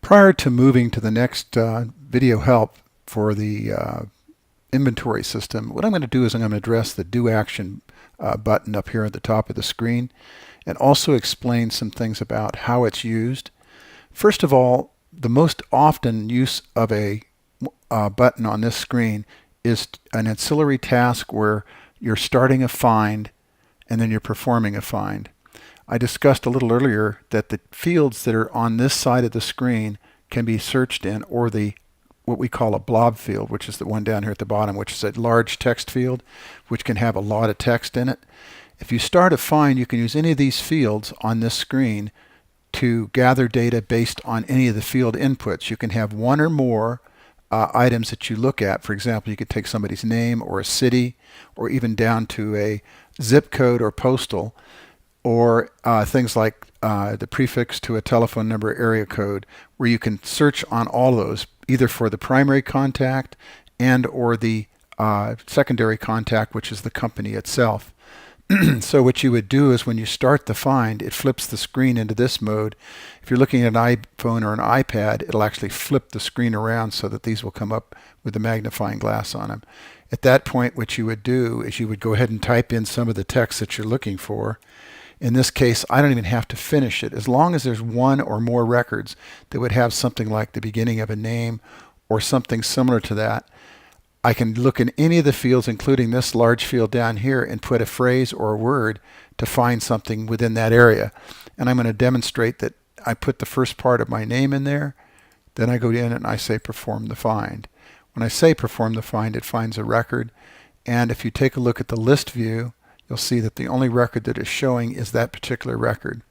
Prior to moving to the next video help for the inventory system, what I'm going to do is I'm going to address the Do Action button up here at the top of the screen and also explain some things about how it's used. First of all, the most often use of a button on this screen is an ancillary task where you're starting a find and then you're performing a find. I discussed a little earlier that the fields that are on this side of the screen can be searched in, or the what we call a blob field, which is the one down here at the bottom, which is a large text field, which can have a lot of text in it. If you start a find, you can use any of these fields on this screen to gather data based on any of the field inputs. You can have one or more items that you look at. For example, you could take somebody's name or a city, or even down to a zip code or postal, or things like the prefix to a telephone number, area code, where you can search on all those, either for the primary contact and or the secondary contact, which is the company itself. So what you would do is when you start the find, it flips the screen into this mode. If you're looking at an iPhone or an iPad, it'll actually flip the screen around so that these will come up with a magnifying glass on them. At that point, what you would do is you would go ahead and type in some of the text that you're looking for. In this case, I don't even have to finish it. As long as there's one or more records that would have something like the beginning of a name or something similar to that, I can look in any of the fields, including this large field down here, and put a phrase or a word to find something within that area. And I'm going to demonstrate that I put the first part of my name in there, then I go in and I say perform the find. When I say perform the find, it finds a record. And if you take a look at the list view, you'll see that the only record that is showing is that particular record.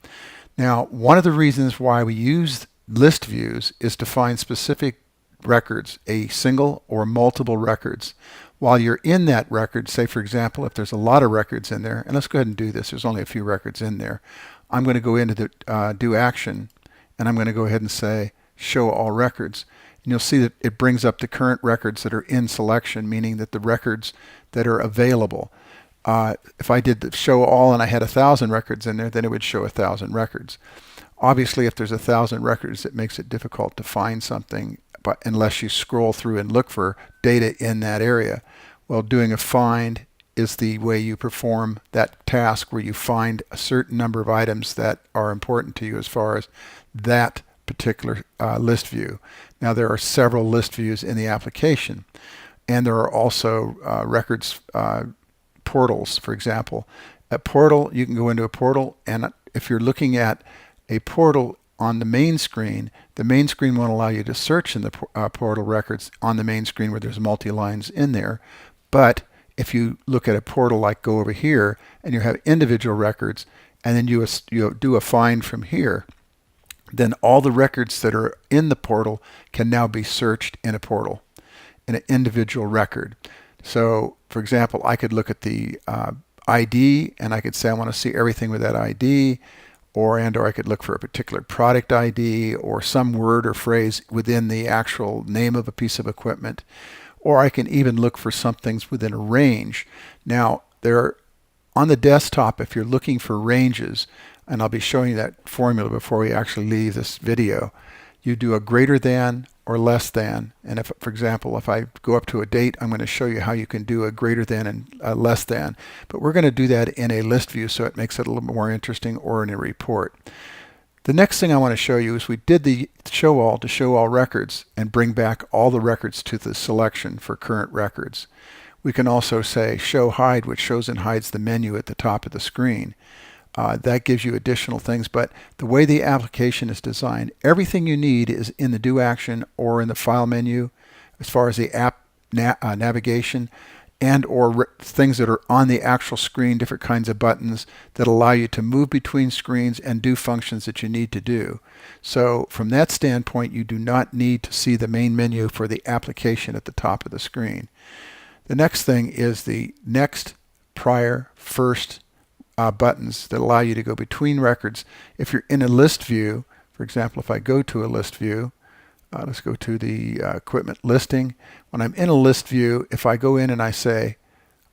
Now, one of the reasons why we use list views is to find specific records, a single or multiple records. While you're in that record, say for example, if there's a lot of records in there, and let's go ahead and do this, there's only a few records in there, I'm going to go into the Do Action, and I'm going to go ahead and say Show All Records. And you'll see that it brings up the current records that are in selection, meaning that the records that are available. If I did the show all and I had 1,000 records in there, then it would show 1,000 records. Obviously, if there's 1,000 records, it makes it difficult to find something, but unless you scroll through and look for data in that area. Well, doing a find is the way you perform that task, where you find a certain number of items that are important to you as far as that particular list view. Now, there are several list views in the application, and there are also records portals. For example, a portal, you can go into a portal, and if you're looking at a portal on the main screen won't allow you to search in the portal records on the main screen where there's multi-lines in there. But if you look at a portal like go over here and you have individual records, and then you do a find from here, then all the records that are in the portal can now be searched in a portal, in an individual record. So, for example, I could look at the ID, and I could say I want to see everything with that ID, or I could look for a particular product ID or some word or phrase within the actual name of a piece of equipment, or I can even look for some things within a range. Now, on the desktop, if you're looking for ranges, and I'll be showing you that formula before we actually leave this video, you do a greater than or less than. And if, for example, if I go up to a date, I'm going to show you how you can do a greater than and a less than. But we're going to do that in a list view, so it makes it a little more interesting, or in a report. The next thing I want to show you is we did the show all to show all records and bring back all the records to the selection for current records. We can also say show hide, which shows and hides the menu at the top of the screen. That gives you additional things, but the way the application is designed, everything you need is in the Do Action or in the File menu as far as the app navigation, and or things that are on the actual screen, different kinds of buttons that allow you to move between screens and do functions that you need to do. So from that standpoint, you do not need to see the main menu for the application at the top of the screen. The next thing is the next, prior, first buttons that allow you to go between records. If you're in a list view, for example, if I go to a list view, let's go to the equipment listing. When I'm in a list view, if I go in and I say,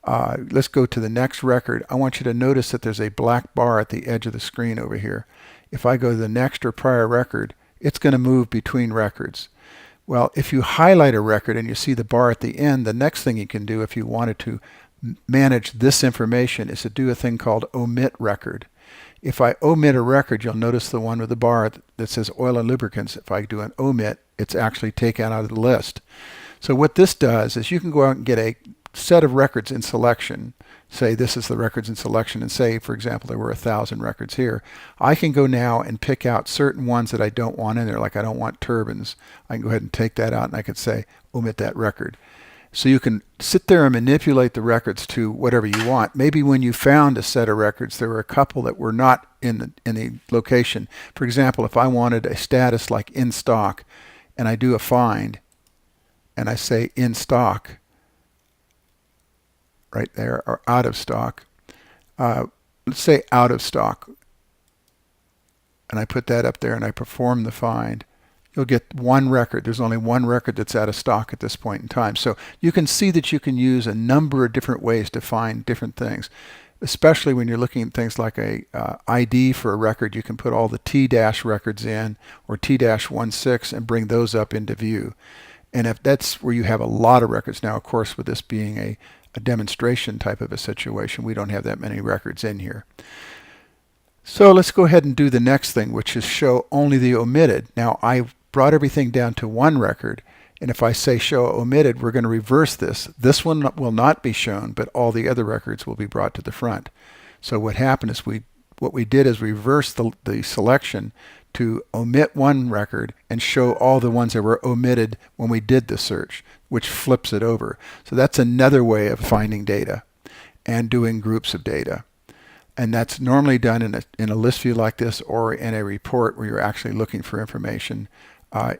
let's go to the next record, I want you to notice that there's a black bar at the edge of the screen over here. If I go to the next or prior record, it's going to move between records. Well, if you highlight a record and you see the bar at the end, the next thing you can do if you wanted to manage this information is to do a thing called omit record. If I omit a record, you'll notice the one with the bar that says oil and lubricants. If I do an omit, it's actually taken out of the list. So what this does is you can go out and get a set of records in selection. Say this is the records in selection, and say, for example, there were 1,000 records here. I can go now and pick out certain ones that I don't want in there, like I don't want turbines. I can go ahead and take that out, and I can say omit that record. So you can sit there and manipulate the records to whatever you want. Maybe when you found a set of records, there were a couple that were not in the location. For example, if I wanted a status like in stock, and I do a find, and I say in stock, right there, or out of stock. Let's say out of stock. And I put that up there and I perform the find. You'll get one record. There's only one record that's out of stock at this point in time. So you can see that you can use a number of different ways to find different things, especially when you're looking at things like a ID for a record. You can put all the T- records in, or T-16, and bring those up into view. And if that's where you have a lot of records now, of course, with this being a demonstration type of a situation, we don't have that many records in here. So let's go ahead and do the next thing, which is show only the omitted. Now I brought everything down to one record, and if I say show omitted, we're going to reverse this. This one will not be shown, but all the other records will be brought to the front. So what happened is what we did is reverse the selection to omit one record and show all the ones that were omitted when we did the search, which flips it over. So that's another way of finding data and doing groups of data. And that's normally done in a list view like this, or in a report where you're actually looking for information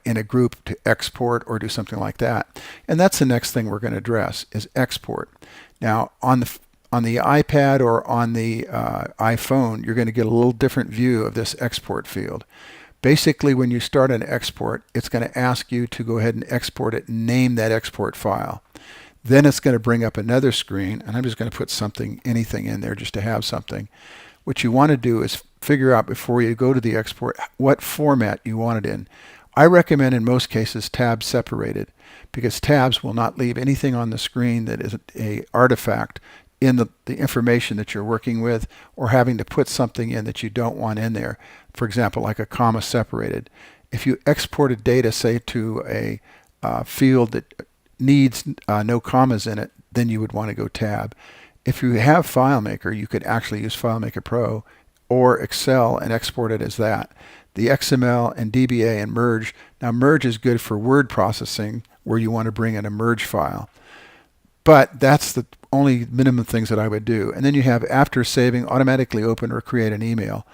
in a group to export or do something like that. And that's the next thing we're going to address, is export. Now on the iPad or on the iPhone, you're going to get a little different view of this export field. Basically, when you start an export, it's going to ask you to go ahead and export it and name that export file. Then it's going to bring up another screen, and I'm just going to put anything in there just to have something. What you want to do is figure out before you go to the export what format you want it in. I recommend in most cases tab separated, because tabs will not leave anything on the screen that is an artifact in the information that you're working with, or having to put something in that you don't want in there. For example, like a comma separated. If you exported data, say, to a field that needs no commas in it, then you would want to go tab. If you have FileMaker, you could actually use FileMaker Pro or Excel and export it as that. The XML and DBA and merge. Now merge is good for word processing where you want to bring in a merge file. But that's the only minimum things that I would do. And then you have after saving, automatically open or create an email.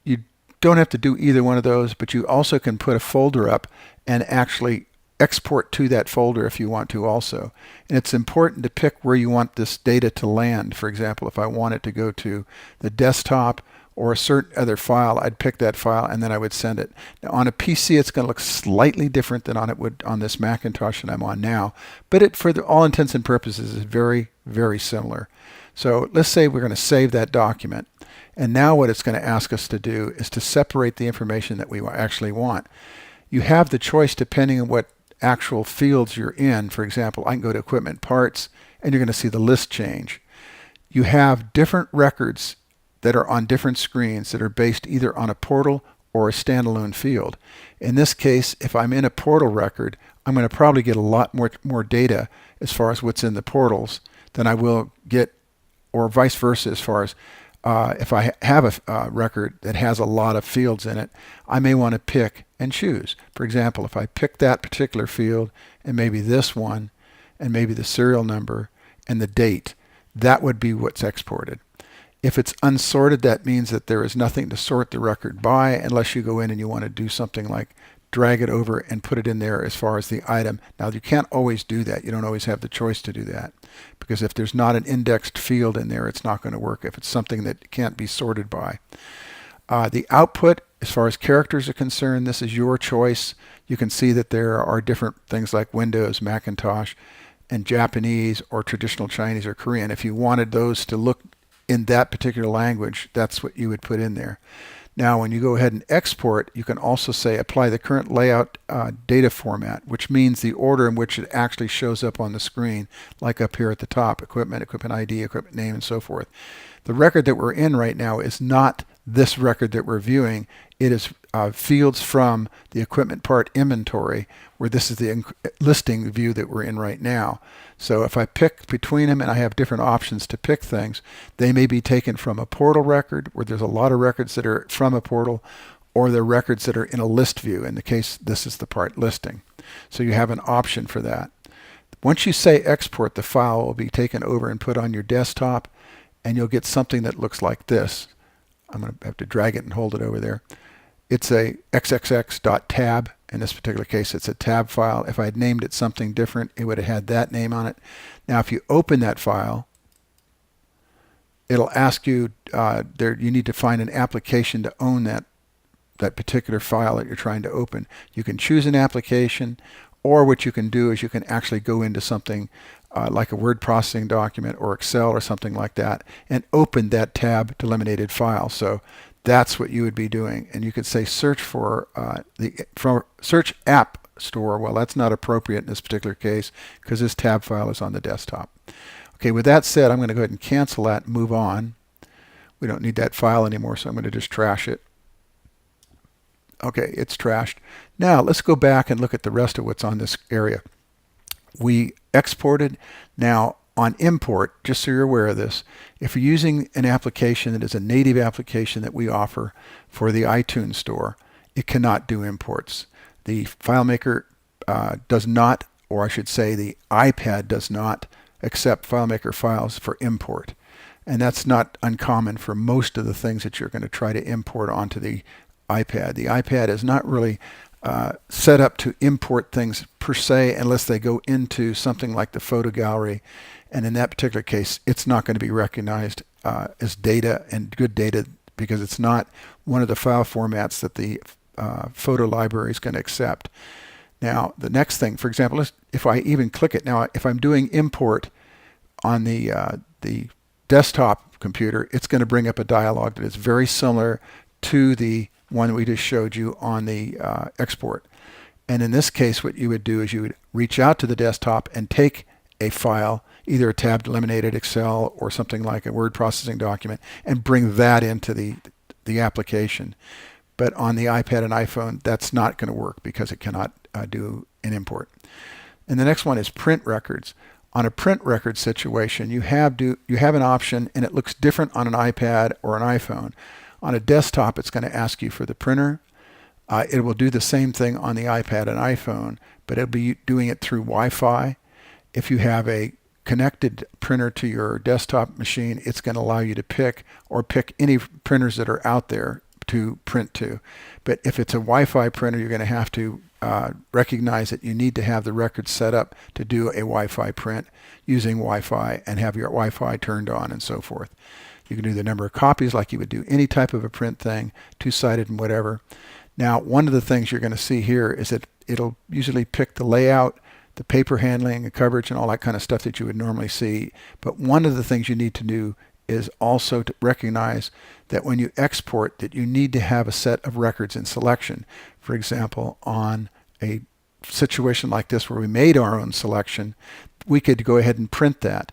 You don't have to do either one of those, but you also can put a folder up and actually export to that folder if you want to also. And it's important to pick where you want this data to land. For example, if I want it to go to the desktop or a certain other file, I'd pick that file and then I would send it. Now on a PC, it's going to look slightly different than it would on this Macintosh that I'm on now, but it, for all intents and purposes, is very, very similar. So let's say we're going to save that document. And now what it's going to ask us to do is to separate the information that we actually want. You have the choice depending on what actual fields you're in. For example, I can go to equipment parts and you're going to see the list change. You have different records that are on different screens that are based either on a portal or a standalone field. In this case, if I'm in a portal record, I'm going to probably get a lot more data as far as what's in the portals than I will get, or vice versa, as far as if I have a record that has a lot of fields in it, I may want to pick and choose. For example, if I pick that particular field and maybe this one and maybe the serial number and the date, that would be what's exported. If it's unsorted, that means that there is nothing to sort the record by unless you go in and you want to do something like drag it over and put it in there as far as the item. Now you can't always do that. You don't always have the choice to do that, because if there's not an indexed field in there, it's not going to work if it's something that can't be sorted by. The output, as far as characters are concerned, this is your choice. You can see that there are different things like Windows, Macintosh, and Japanese or traditional Chinese or Korean. If you wanted those to look in that particular language, that's what you would put in there. Now, when you go ahead and export, you can also say apply the current layout data format, which means the order in which it actually shows up on the screen, like up here at the top, equipment, equipment ID, equipment name, and so forth. The record that we're in right now is not this record that we're viewing. It is fields from the equipment part inventory, where this is the listing view that we're in right now. So if I pick between them and I have different options to pick things, they may be taken from a portal record, where there's a lot of records that are from a portal, or they're records that are in a list view. In the case, this is the part listing. So you have an option for that. Once you say export, the file will be taken over and put on your desktop, and you'll get something that looks like this. I'm going to have to drag it and hold it over there. It's a xxx.tab. In this particular case, it's a tab file. If I had named it something different, it would have had that name on it. Now, if you open that file, it'll ask you, you need to find an application to own that particular file that you're trying to open. You can choose an application, or what you can do is you can actually go into something like a word processing document or Excel or something like that, and open that tab delimited file. So that's what you would be doing. And you could say search for search app store. Well, that's not appropriate in this particular case because this tab file is on the desktop. Okay, with that said, I'm going to go ahead and cancel that and move on. We don't need that file anymore, so I'm going to just trash it. Okay, it's trashed. Now let's go back and look at the rest of what's on this area. We exported. Now on import, just so you're aware of this, if you're using an application that is a native application that we offer for the iTunes store, it cannot do imports. The FileMaker does not, or I should say the iPad does not accept FileMaker files for import. And that's not uncommon for most of the things that you're going to try to import onto the iPad. The iPad is not really set up to import things per se unless they go into something like the photo gallery, and in that particular case it's not going to be recognized as data and good data because it's not one of the file formats that the photo library is going to accept. Now the next thing, for example, if I even click it, now if I'm doing import on the desktop computer, it's going to bring up a dialog that is very similar to the one we just showed you on the export. And in this case, what you would do is you would reach out to the desktop and take a file, either a tab delimited Excel or something like a word processing document, and bring that into the application. But on the iPad and iPhone, that's not going to work because it cannot do an import. And the next one is print records. On a print record situation, you have an option, and it looks different on an iPad or an iPhone. On a desktop, it's going to ask you for the printer. It will do the same thing on the iPad and iPhone, but it'll be doing it through Wi-Fi. If you have a connected printer to your desktop machine, it's going to allow you to pick any printers that are out there to print to. But if it's a Wi-Fi printer, you're going to have to recognize that you need to have the record set up to do a Wi-Fi print using Wi-Fi and have your Wi-Fi turned on and so forth. You can do the number of copies like you would do any type of a print thing, two-sided and whatever. Now, one of the things you're going to see here is that it'll usually pick the layout, the paper handling, the coverage, and all that kind of stuff that you would normally see. But one of the things you need to do is also to recognize that when you export, that you need to have a set of records in selection. For example, on a situation like this where we made our own selection, we could go ahead and print that.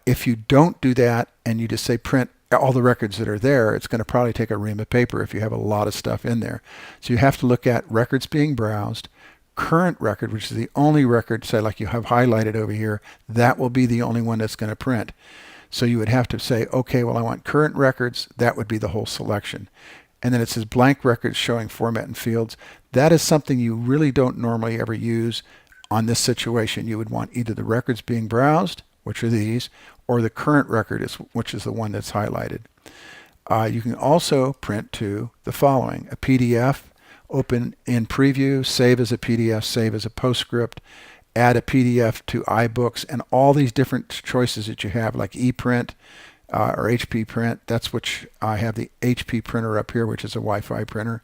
If you don't do that and you just say print all the records that are there, it's going to probably take a ream of paper if you have a lot of stuff in there. So you have to look at records being browsed, current record, which is the only record, say like you have highlighted over here, that will be the only one that's going to print. So you would have to say, okay, well I want current records, that would be the whole selection. And then it says blank records showing format and fields. That is something you really don't normally ever use on this situation. You would want either the records being browsed, which are these, or the current record, which is the one that's highlighted. You can also print to the following: a PDF, open in preview, save as a PDF, save as a PostScript, add a PDF to iBooks, and all these different choices that you have, like ePrint or HP Print. That's which I have the HP printer up here, which is a Wi-Fi printer.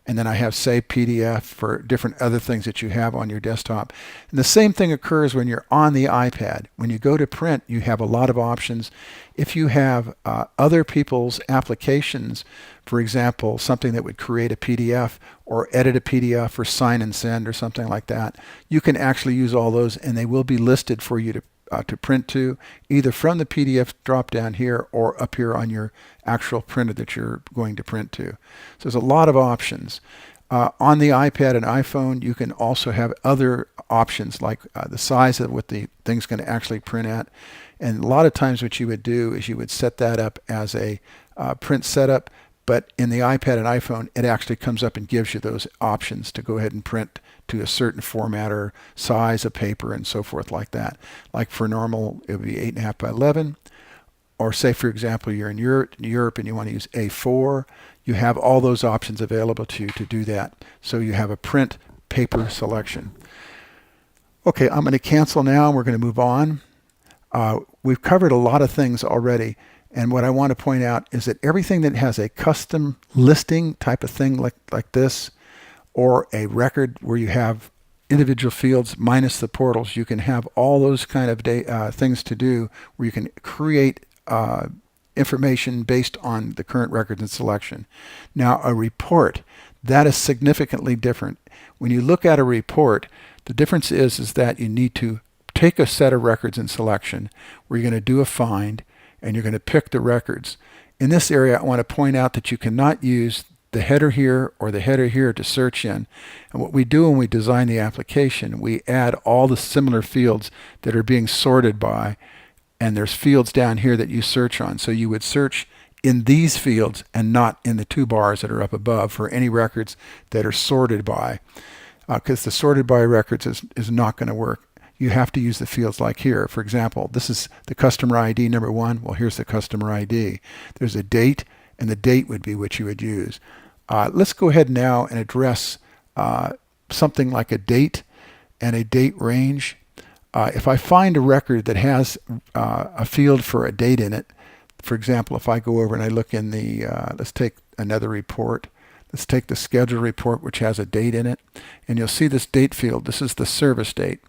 and then I have Save PDF for different other things that you have on your desktop. And the same thing occurs when you're on the iPad. When you go to print, you have a lot of options. If you have other people's applications, for example, something that would create a PDF or edit a PDF or sign and send or something like that, you can actually use all those, and they will be listed for you to print to, either from the PDF drop down here or up here on your actual printer that you're going to print to. So there's a lot of options. On the iPad and iPhone, you can also have other options like the size of what the thing's going to actually print at. And a lot of times what you would do is you would set that up as a print setup, but in the iPad and iPhone, it actually comes up and gives you those options to go ahead and print to a certain format or size of paper and so forth like that. Like for normal, it would be 8.5 by 11. Or say, for example, you're in Europe and you want to use A4. You have all those options available to you to do that. So you have a print paper selection. Okay, I'm going to cancel now and we're going to move on. We've covered a lot of things already. And what I want to point out is that everything that has a custom listing type of thing like this, or a record where you have individual fields minus the portals, you can have all those kind of things to do where you can create information based on the current records and selection. Now, a report, that is significantly different. When you look at a report, the difference is that you need to take a set of records in selection where you're going to do a find, and you're going to pick the records. In this area, I want to point out that you cannot use the header here or the header here to search in. And what we do when we design the application, we add all the similar fields that are being sorted by, and there's fields down here that you search on. So you would search in these fields and not in the two bars that are up above for any records that are sorted by, because the sorted by records is not going to work. You have to use the fields like here. For example, this is the customer ID number 1. Well, here's the customer ID. There's a date, and the date would be what you would use. Let's go ahead now and address something like a date and a date range. If I find a record that has a field for a date in it, for example, if I go over and I look in the, let's take another report. Let's take the schedule report, which has a date in it, and you'll see this date field. This is the service date,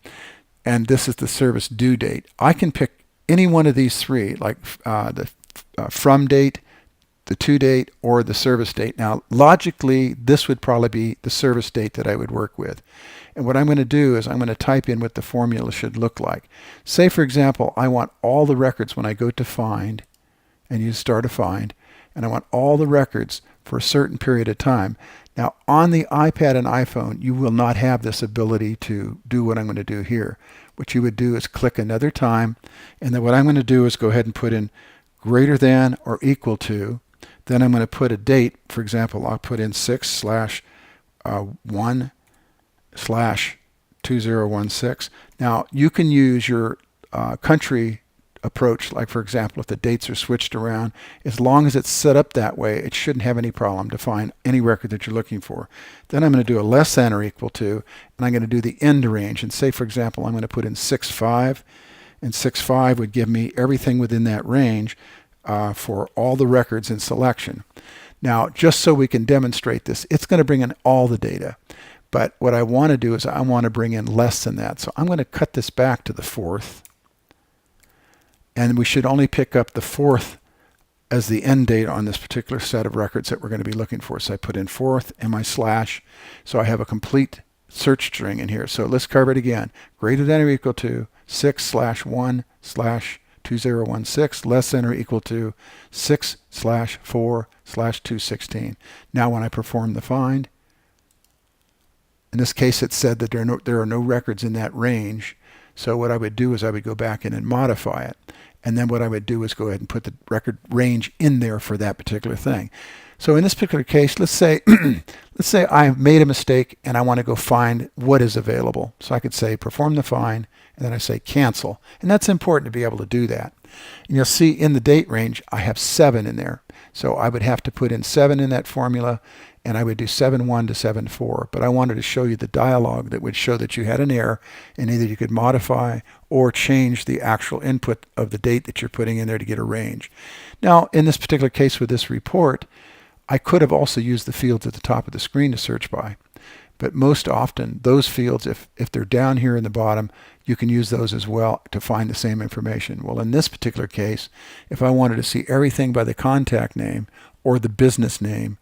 and this is the service due date. I can pick any one of these three, like the from date, the to date, or the service date. Now, logically, this would probably be the service date that I would work with. And what I'm going to do is I'm going to type in what the formula should look like. Say, for example, I want all the records when I go to find, and you start a find, and I want all the records for a certain period of time. Now, on the iPad and iPhone, you will not have this ability to do what I'm going to do here. What you would do is click another time, and then what I'm going to do is go ahead and put in greater than or equal to. Then I'm going to put a date. For example, I'll put in 6/1/2016. Now, you can use your country approach, like for example, if the dates are switched around, as long as it's set up that way, it shouldn't have any problem to find any record that you're looking for. Then I'm going to do a less than or equal to, and I'm going to do the end range. And say, for example, I'm going to put in 6.5, and 6.5 would give me everything within that range for all the records in selection. Now, just so we can demonstrate this, it's going to bring in all the data. But what I want to do is I want to bring in less than that. So I'm going to cut this back to the 4th. And we should only pick up the 4th as the end date on this particular set of records that we're going to be looking for. So I put in 4th and my slash. So I have a complete search string in here. So let's cover it again. Greater than or equal to 6/1/2016, less than or equal to 6/4/216. Now when I perform the find, in this case it said that there are no records in that range. So what I would do is I would go back in and modify it. And then what I would do is go ahead and put the record range in there for that particular thing. So in this particular case, let's say I made a mistake and I want to go find what is available. So I could say perform the find, and then I say cancel. And that's important to be able to do that. And you'll see in the date range, I have 7 in there. So I would have to put in 7 in that formula, and I would do 7.1 to 7.4. But I wanted to show you the dialog that would show that you had an error, and either you could modify or change the actual input of the date that you're putting in there to get a range. Now, in this particular case with this report, I could have also used the fields at the top of the screen to search by. But most often, those fields, if they're down here in the bottom, you can use those as well to find the same information. Well, in this particular case, if I wanted to see everything by the contact name or the business name,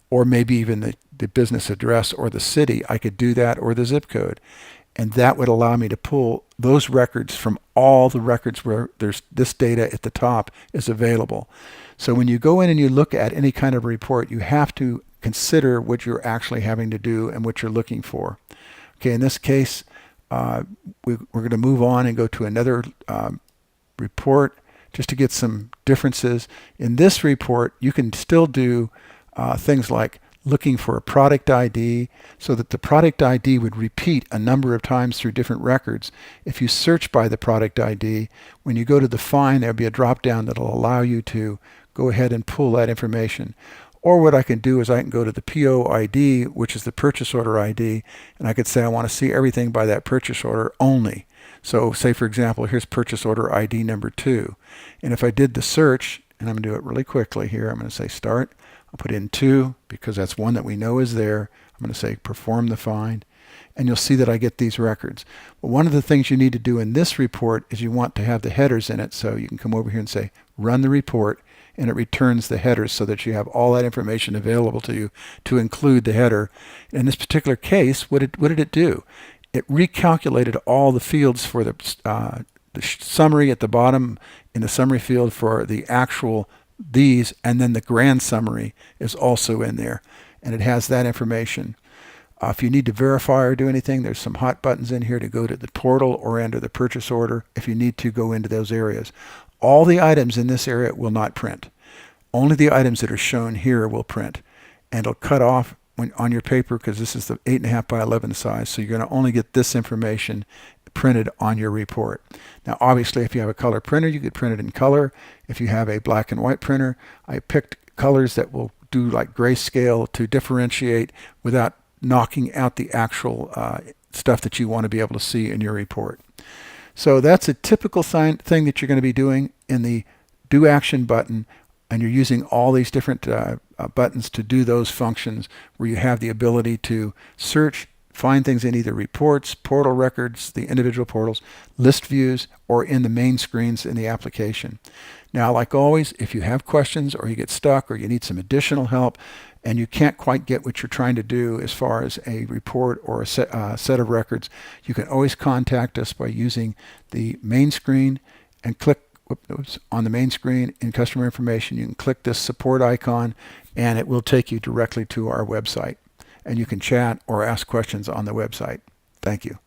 or maybe even the business address or the city, I could do that, or the zip code. And that would allow me to pull those records from all the records where there's this data at the top is available. So when you go in and you look at any kind of report, you have to consider what you're actually having to do and what you're looking for. Okay, in this case, we're going to move on and go to another report just to get some differences. In this report, you can still do things like looking for a product ID so that the product ID would repeat a number of times through different records. If you search by the product ID, when you go to the find, there'll be a drop down that'll allow you to go ahead and pull that information. Or what I can do is I can go to the PO ID, which is the purchase order ID, and I could say I want to see everything by that purchase order only. So say, for example, here's purchase order ID number 2. And if I did the search, and I'm going to do it really quickly here, I'm going to say start. I'll put in 2 because that's one that we know is there. I'm going to say perform the find, and you'll see that I get these records. But one of the things you need to do in this report is you want to have the headers in it. So you can come over here and say run the report, and it returns the headers so that you have all that information available to you to include the header. In this particular case, what did it do? It recalculated all the fields for the summary at the bottom in the summary field for the actual these, and then the grand summary is also in there, and it has that information. If you need to verify or do anything, there's some hot buttons in here to go to the portal or enter the purchase order if you need to go into those areas. All the items in this area will not print. Only the items that are shown here will print, and it'll cut off on your paper because this is the 8.5 by 11 size, so you're going to only get this information printed on your report. Now obviously if you have a color printer, you could print it in color. If you have a black and white printer, I picked colors that will do like grayscale to differentiate without knocking out the actual stuff that you want to be able to see in your report. So that's a typical thing that you're going to be doing in the Do Action button, and you're using all these different buttons to do those functions where you have the ability to search, find things in either reports, portal records, the individual portals, list views, or in the main screens in the application. Now, like always, if you have questions or you get stuck or you need some additional help and you can't quite get what you're trying to do as far as a report or a set of records, you can always contact us by using the main screen and click on the main screen in customer information. You can click this support icon and it will take you directly to our website. And you can chat or ask questions on the website. Thank you.